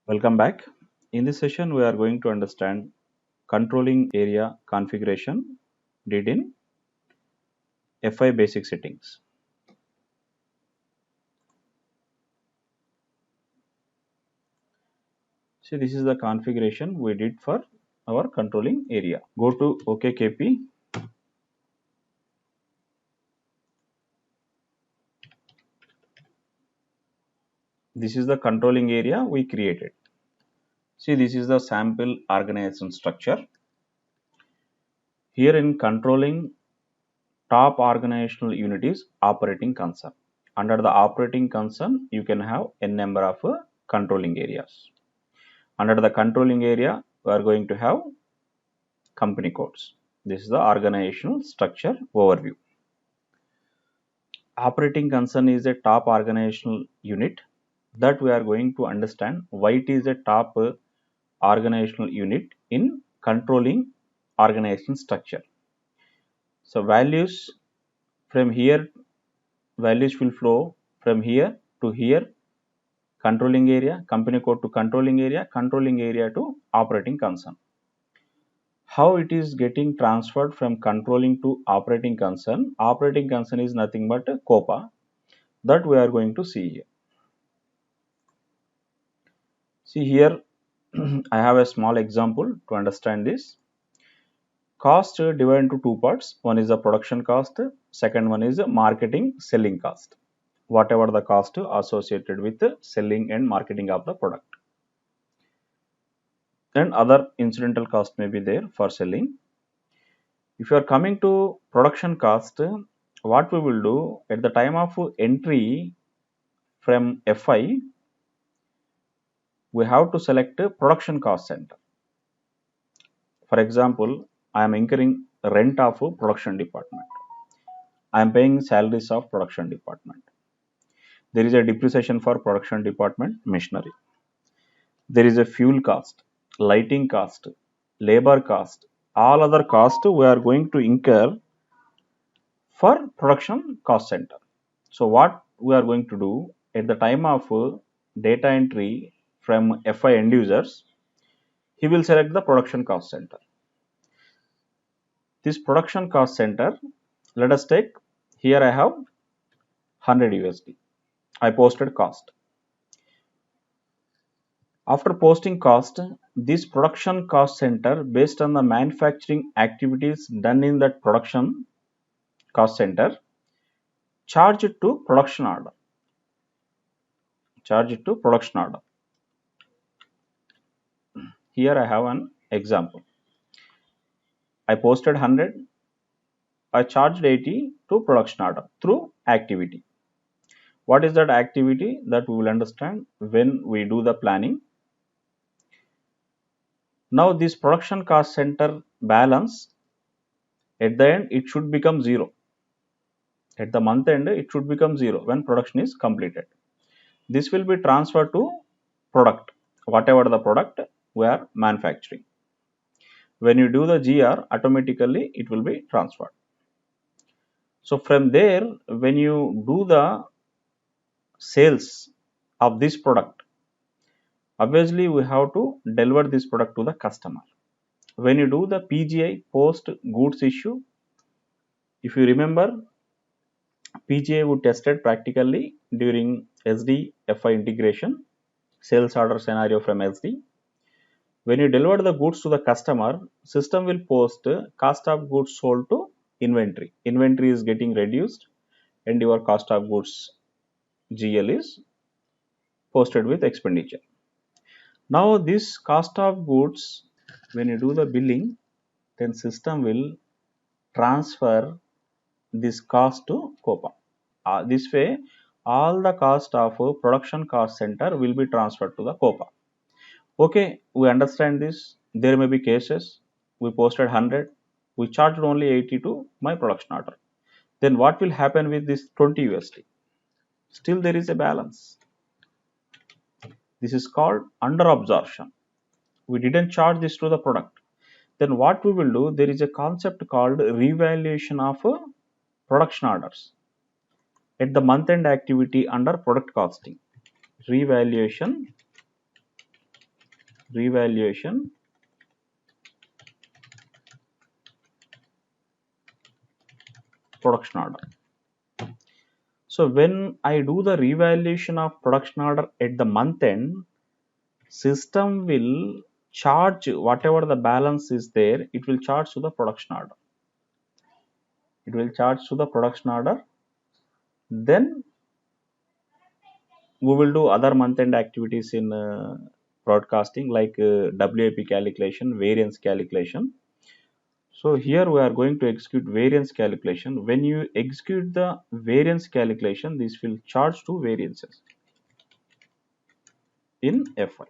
Welcome back. In this session, we are going to understand controlling area configuration did in FI basic settings. See, this is the configuration we did for our controlling area. Go to OKKP. This is the controlling area we created. See, this is the sample organization structure. Here in controlling, top organizational unit is operating concern. Under the operating concern, you can have n number of controlling areas. Under the controlling area, we are going to have company codes. This is the organizational structure overview. Operating concern is a top organizational unit that we are going to understand why it is a top organizational unit in controlling organization structure. So values from here, values will flow from here to here, controlling area, company code to controlling area to operating concern. How it is getting transferred from controlling to operating concern. Operating concern is nothing but a COPA that we are going to see here. See here, I have a small example to understand this. Cost divided into two parts. One is the production cost, second one is the marketing selling cost. Whatever the cost associated with the selling and marketing of the product. Then other incidental cost may be there for selling. If you are coming to production cost, what we will do at the time of entry from FI, we have to select a production cost center. For example, I am incurring rent of a production department. I am paying salaries of production department. There is a depreciation for production department machinery. There is a fuel cost, lighting cost, labor cost, all other costs we are going to incur for production cost center. So what we are going to do at the time of data entry from FI end users, he will select the production cost center. This production cost center, let us take, here I have 100 USD. I posted cost. After posting cost, this production cost center based on the manufacturing activities done in that production cost center, charge it to production order. Charge it to production order. Here I have an example. I posted 100. I charged 80 to production order through activity. What is that activity? That we will understand when we do the planning. Now this production cost center balance, at the end it should become 0. At the month end it should become 0 when production is completed. This will be transferred to product, whatever the product we are manufacturing. When you do the GR, automatically it will be transferred. So from there, when you do the sales of this product, obviously we have to deliver this product to the customer. When you do the PGI, post goods issue, if you remember, PGI would tested practically during SD FI integration, sales order scenario from SD. When you deliver the goods to the customer, system will post cost of goods sold to inventory. Inventory is getting reduced and your cost of goods GL is posted with expenditure. Now this cost of goods, when you do the billing, then system will transfer this cost to COPA. This way, all the cost of production cost center will be transferred to the COPA. Okay, we understand this. There may be cases we posted 100, we charged only 80 to my production order. Then what will happen with this 20 USD? Still there is a balance. This is called under absorption. We didn't charge this to the product. Then what we will do, there is a concept called revaluation of production orders at the month end activity under product costing. Revaluation revaluation production order. So when I do the revaluation of production order at the month end, system will charge whatever the balance is there, it will charge to the production order. It will charge to the production order. Then we will do other month end activities in broadcasting like WAP calculation, variance calculation. So here we are going to execute variance calculation. When you execute the variance calculation, this will charge to variances in FI.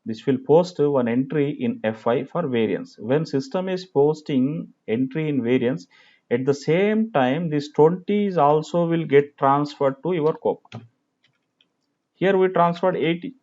This will post one entry in FI for variance. When system is posting entry in variance, at the same time this 20 is also will get transferred to your COPA. Here we transferred 80.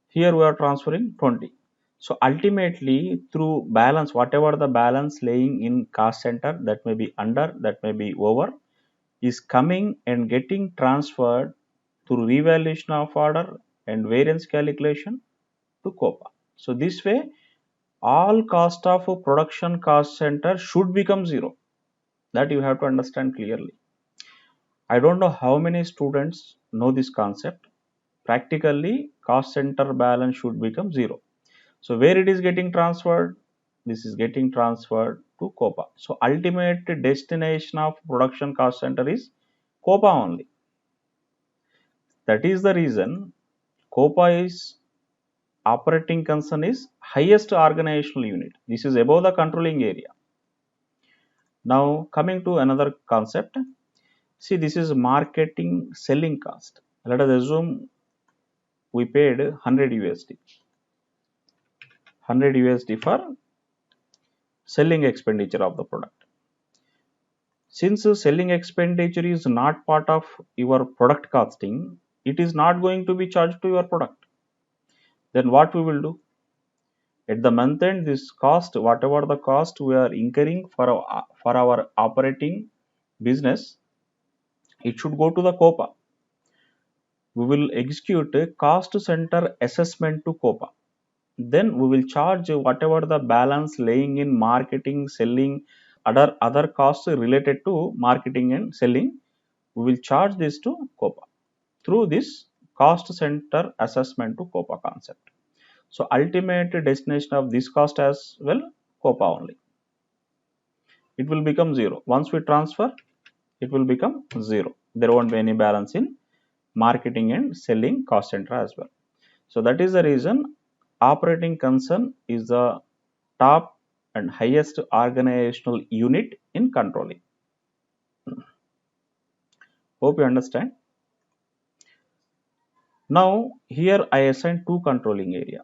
Here we are transferring 20. So ultimately through balance, whatever the balance laying in cost center, that may be under, that may be over, is coming and getting transferred through revaluation of order and variance calculation to COPA. So this way all cost of a production cost center should become zero. That you have to understand clearly. I don't know how many students know this concept. Practically cost center balance should become zero. So where it is getting transferred, this is getting transferred to COPA. So ultimate destination of production cost center is COPA only. That is the reason COPA is operating concern is highest organizational unit. This is above the controlling area. Now coming to another concept. See, this is marketing selling cost. Let us assume we paid 100 USD. 100 USD for selling expenditure of the product. Since selling expenditure is not part of your product costing, it is not going to be charged to your product. Then what we will do? At the month end, this cost, whatever the cost we are incurring for our operating business, it should go to the COPA. We will execute a cost center assessment to COPA. Then we will charge whatever the balance laying in marketing, selling, other costs related to marketing and selling. We will charge this to COPA through this cost center assessment to COPA concept. So ultimate destination of this cost as well, COPA only. It will become zero. Once we transfer, it will become zero. There won't be any balance in marketing and selling cost center as well. So that is the reason operating concern is the top and highest organizational unit in controlling. Hope you understand. Now here I assign two controlling area.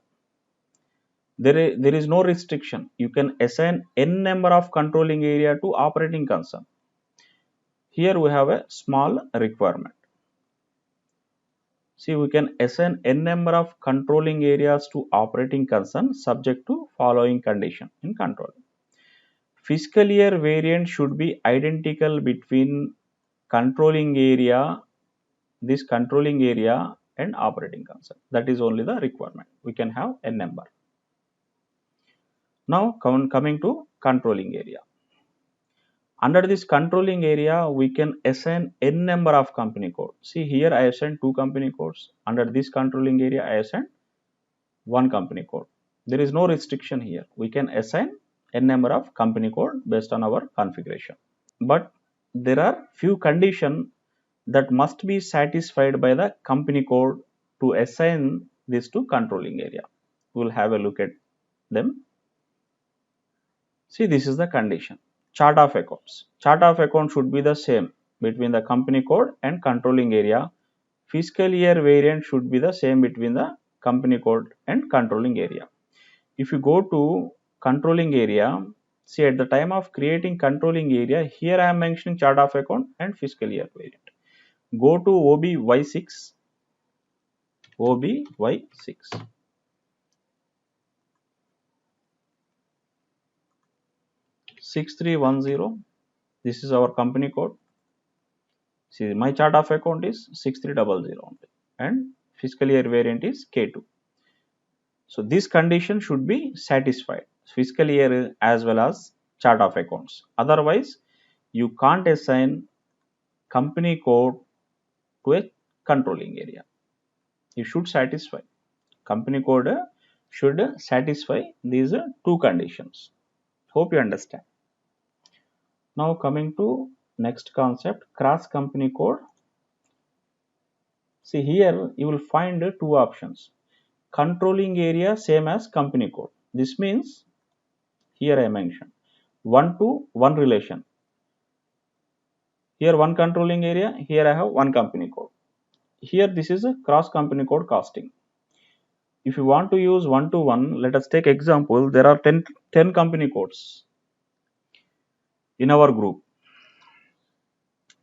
There is no restriction. You can assign n number of controlling area to operating concern. Here we have a small requirement. See, we can assign n number of controlling areas to operating concern subject to following condition in controlling. Fiscal year variant should be identical between controlling area, this controlling area and operating concern. That is only the requirement. We can have n number. Now coming to controlling area. Under this controlling area, we can assign n number of company code. See, here I assign two company codes. Under this controlling area, I assign one company code. There is no restriction here. We can assign n number of company code based on our configuration. But there are few conditions that must be satisfied by the company code to assign this to controlling area. We will have a look at them. See, this is the condition. Chart of accounts. Chart of account should be the same between the company code and controlling area. Fiscal year variant should be the same between the company code and controlling area. If you go to controlling area, see, at the time of creating controlling area, here I am mentioning chart of account and fiscal year variant. Go to OBY6. OBY6. Six 6310. This is our company code. See, my chart of account is 6300 only. and fiscal year variant is K2. So this condition should be satisfied, fiscal year as well as chart of accounts. Otherwise, you can't assign company code to a controlling area. You should satisfy. Company code should satisfy these two conditions. Hope you understand. Now coming to next concept, cross company code. See here you will find two options. Controlling area same as company code. This means here I mentioned 1-to-1 relation. Here one controlling area, here I have one company code. Here this is a cross company code costing. If you want to use 1-to-1, let us take example. There are 10 company codes in our group.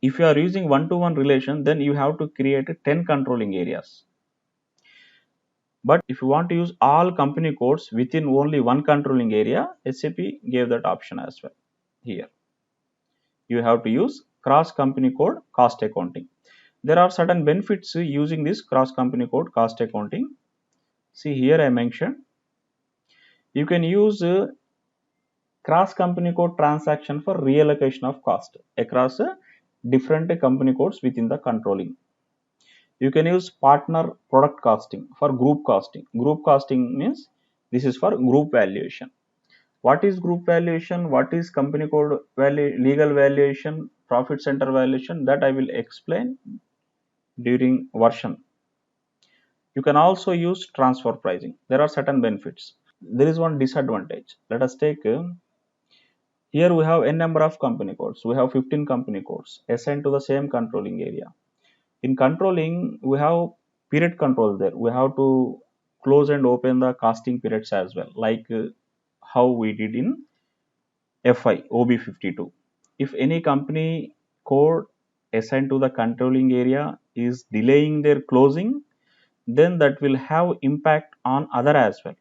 If you are using 1-to-1 relation, then you have to create 10 controlling areas. But if you want to use all company codes within only one controlling area, SAP gave that option as well. Here you have to use cross company code cost accounting. There are certain benefits using this cross company code cost accounting. See here I mentioned you can use cross company code transaction for reallocation of cost across different company codes within the controlling. You can use partner product costing for group costing. Group costing means this is for group valuation. What is group valuation? What is company code value, legal valuation, profit center valuation? That I will explain during version. You can also use transfer pricing. There are certain benefits. There is one disadvantage. Let us take here we have n number of company codes. We have 15 company codes assigned to the same controlling area. In controlling, we have period controls there. We have to close and open the costing periods as well, like how we did in FI OB52. If any company code assigned to the controlling area is delaying their closing, then that will have impact on other as well.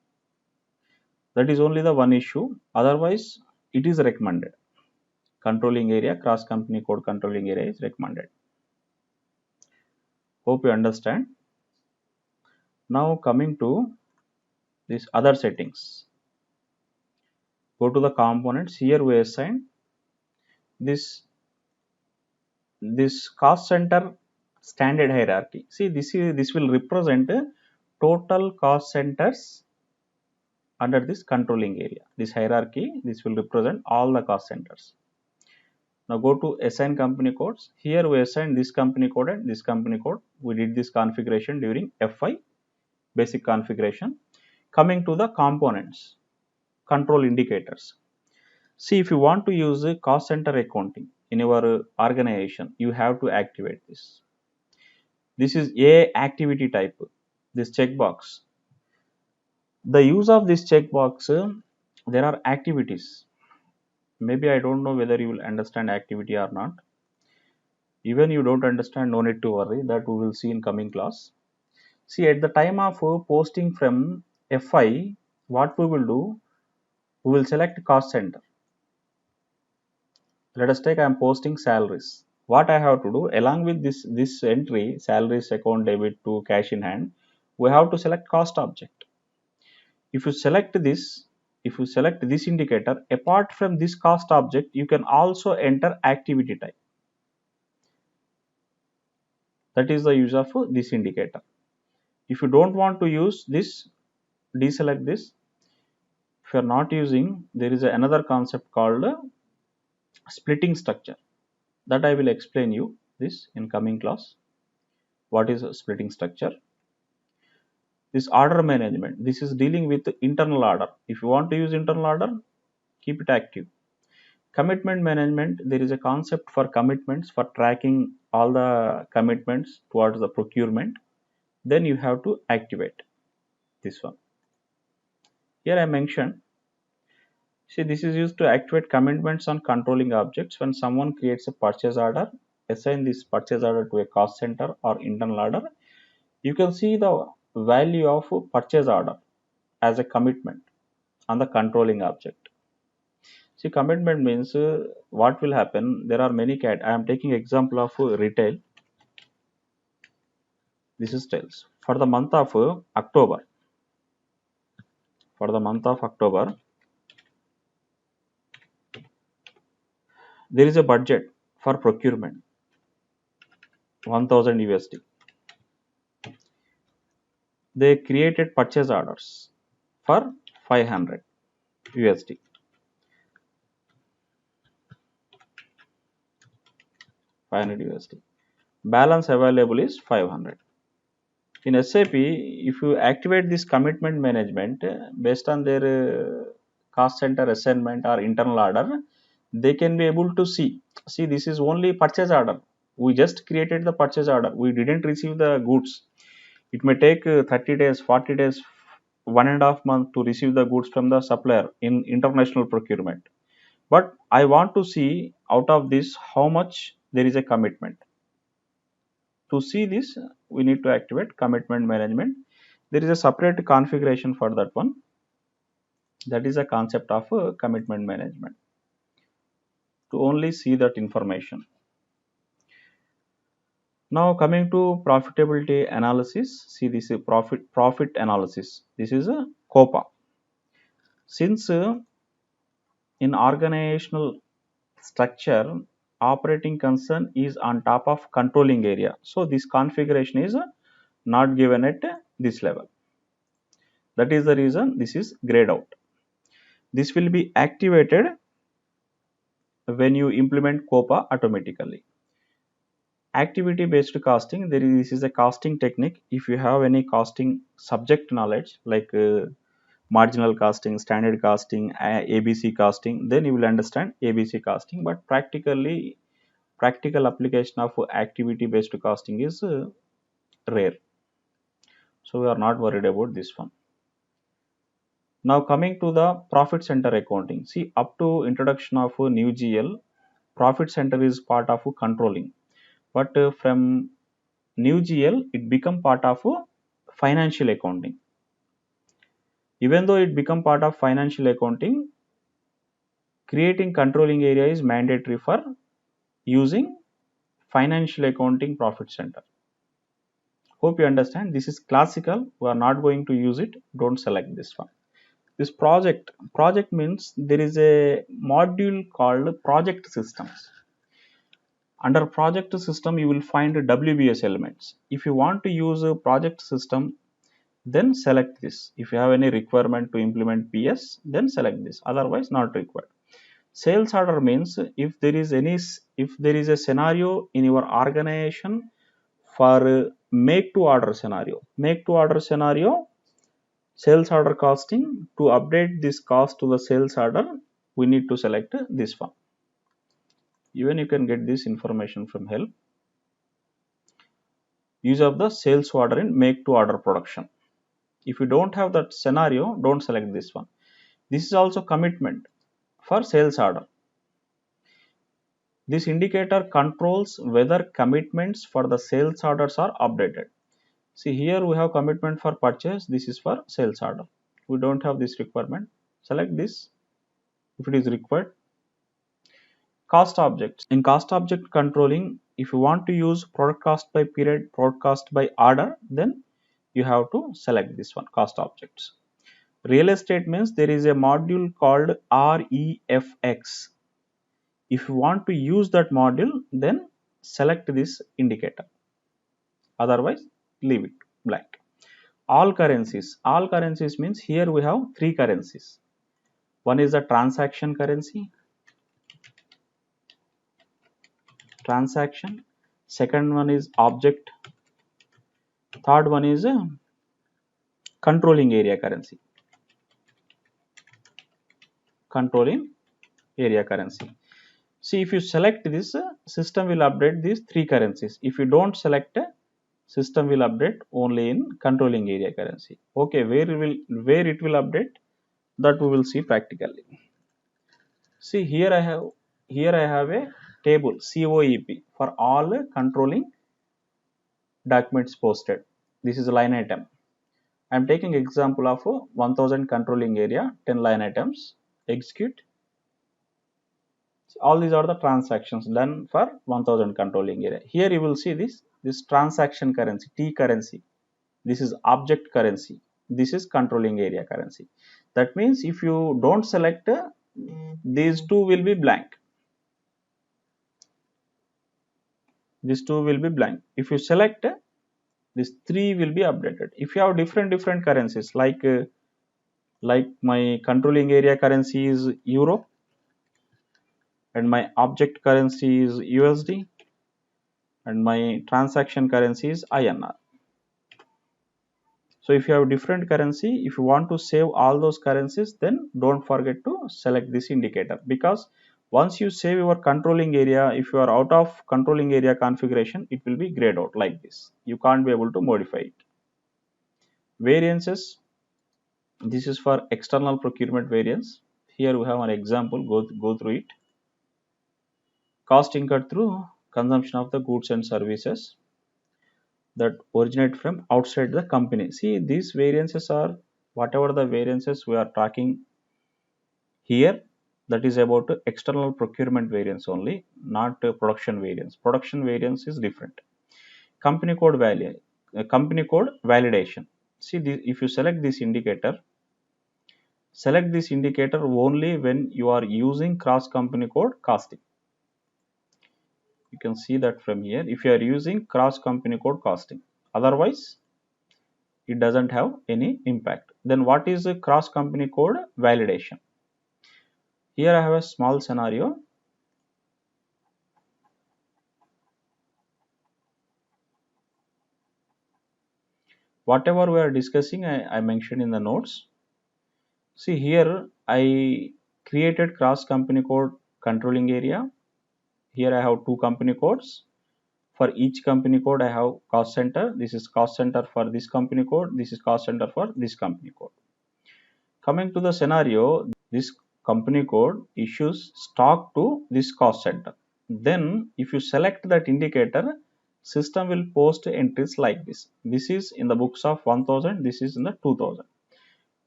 That is only the one issue. Otherwise, it is recommended. Controlling area, cross company code controlling area is recommended. Hope you understand. Now coming to these other settings. Go to the components. Here we assign this cost center standard hierarchy. See, this will represent total cost centers under this controlling area. This hierarchy, this will represent all the cost centers. Now go to assign company codes. Here we assign this company code and this company code. We did this configuration during FI basic configuration. Coming to the components, control indicators. See, if you want to use a cost center accounting in your organization, you have to activate this. This is a activity type, this checkbox. The use of this checkbox, there are activities. Maybe I don't know whether you will understand activity or not. Even you don't understand, no need to worry, that we will see in coming class. See, at the time of posting from FI, what we will do, we will select cost center. Let us take I am posting salaries. What I have to do, along with this entry, salaries account debit to cash in hand, we have to select cost object. If you select this indicator, apart from this cost object, you can also enter activity type. That is the use of this indicator. If you don't want to use this, deselect this. If you are not using, there is another concept called splitting structure. That I will explain you this in coming class. What is a splitting structure? This order management, this is dealing with internal order. If you want to use internal order, keep it active. Commitment management, there is a concept for commitments, for tracking all the commitments towards the procurement. Then you have to activate this one. Here I mentioned, see, this is used to activate commitments on controlling objects. When someone creates a purchase order, assign this purchase order to a cost center or internal order, you can see the value of purchase order as a commitment on the controlling object. See, commitment means what will happen. There are many I am taking example of retail. This is sales. For the month of October, for the month of October, there is a budget for procurement 1000 USD. They created purchase orders for 500 USD. 500 USD. Balance available is 500. In SAP, if you activate this commitment management based on their cost center assignment or internal order, they can be able to see this is only purchase order. We just created the purchase order. We didn't receive the goods. It may take 30 days, 40 days, 1.5 months to receive the goods from the supplier in international procurement. But I want to see out of this how much there is a commitment. To see this, we need to activate commitment management. There is a separate configuration for that one. That is a concept of commitment management, to only see that information. Now coming to profitability analysis, see this is profit analysis. This is a COPA. Since in organizational structure, operating concern is on top of controlling area, so this configuration is not given at this level. That is the reason this is grayed out. This will be activated when you implement COPA automatically. Activity based costing, this is a costing technique. If you have any costing subject knowledge like marginal costing, standard costing, ABC costing, then you will understand ABC costing. But practical application of activity based costing is rare, so we are not worried about this one. Now coming to the profit center accounting, see, up to introduction of new GL, profit center is part of controlling, but from new GL it become part of financial accounting. Even though it become part of financial accounting, creating controlling area is mandatory for using financial accounting profit center. Hope you understand. This is classical, we are not going to use it, don't select this one. This project means there is a module called project systems. Under project system you will find WBS elements. If you want to use a project system, then select this. If you have any requirement to implement PS, then select this, otherwise not required. Sales order means if there is a scenario in your organization for make to order scenario, sales order costing, to update this cost to the sales order, we need to select this one. Even you can get this information from help. Use of the sales order in make to order production. If you don't have that scenario, don't select this one. This is also commitment for sales order. This indicator controls whether commitments for the sales orders are updated. See, here we have commitment for purchase, this is for sales order. We don't have this requirement, select this if it is required. Cost objects. In cost object controlling, if you want to use product cost by period, product cost by order, then you have to select this one, cost objects. Real estate means there is a module called REFX. If you want to use that module, then select this indicator, otherwise leave it blank. All currencies means here we have three currencies. One is the transaction currency, second one is object, third one is controlling area currency. See, if you select this, system will update these three currencies. If you don't select, system will update only in controlling area currency. Okay, where it will update, that we will see practically. See, here I have a table COEP for all controlling documents posted. This is a line item. I am taking example of 1000 controlling area, 10 line items, execute. All these are the transactions done for 1000 controlling area. Here you will see this this transaction currency, T currency, this is object currency, this is controlling area currency. That means if you don't select, these two will be blank, these two will be blank. If you select, these three will be updated. If you have different currencies, like my controlling area currency is euro and my object currency is USD and my transaction currency is INR. So if you have different currency, if you want to save all those currencies, then don't forget to select this indicator, because once you save your controlling area, if you are out of controlling area configuration, it will be grayed out like this. You can't be able to modify it. Variances, this is for external procurement variance. Here we have an example, go through it. Cost incurred through consumption of the goods and services that originate from outside the company. See, these variances are whatever the variances we are talking here, that is about external procurement variance only, not production variance. Production variance is different. Company code value, company code validation. See, if you select this indicator, select this indicator only when you are using cross company code costing. You can see that from here, if you are using cross company code costing, otherwise it doesn't have any impact. Then what is a cross company code validation? Here I have a small scenario. Whatever we are discussing, I mentioned in the notes. See, here I created cross company code controlling area. Here I have two company codes. For each company code I have cost center. This is cost center for this company code, this is cost center for this company code. Coming to the scenario, this company code issues stock to this cost center. Then if you select that indicator, system will post entries like this. This is in the books of 1000, this is in the 2000.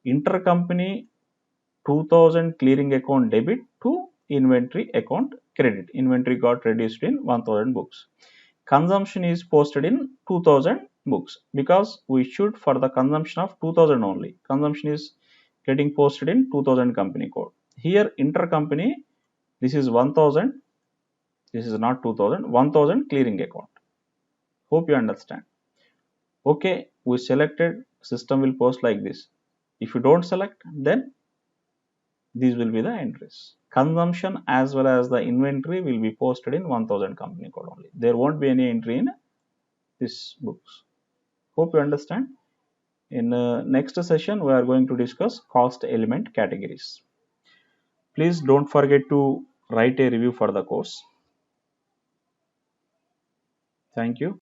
Intercompany 2000 clearing account debit to inventory account credit. Inventory got reduced in 1000 books. Consumption is posted in 2000 books because we should for the consumption of 2000 only. Consumption is getting posted in 2000 company code. Here intercompany, this is 1000, this is not 2000, 1000 clearing account. Hope you understand. Okay, we selected, system will post like this. If you don't select, then these will be the entries. Consumption as well as the inventory will be posted in 1000 company code only. There won't be any entry in this books. Hope you understand. In next session, we are going to discuss cost element categories. Please don't forget to write a review for the course. Thank you.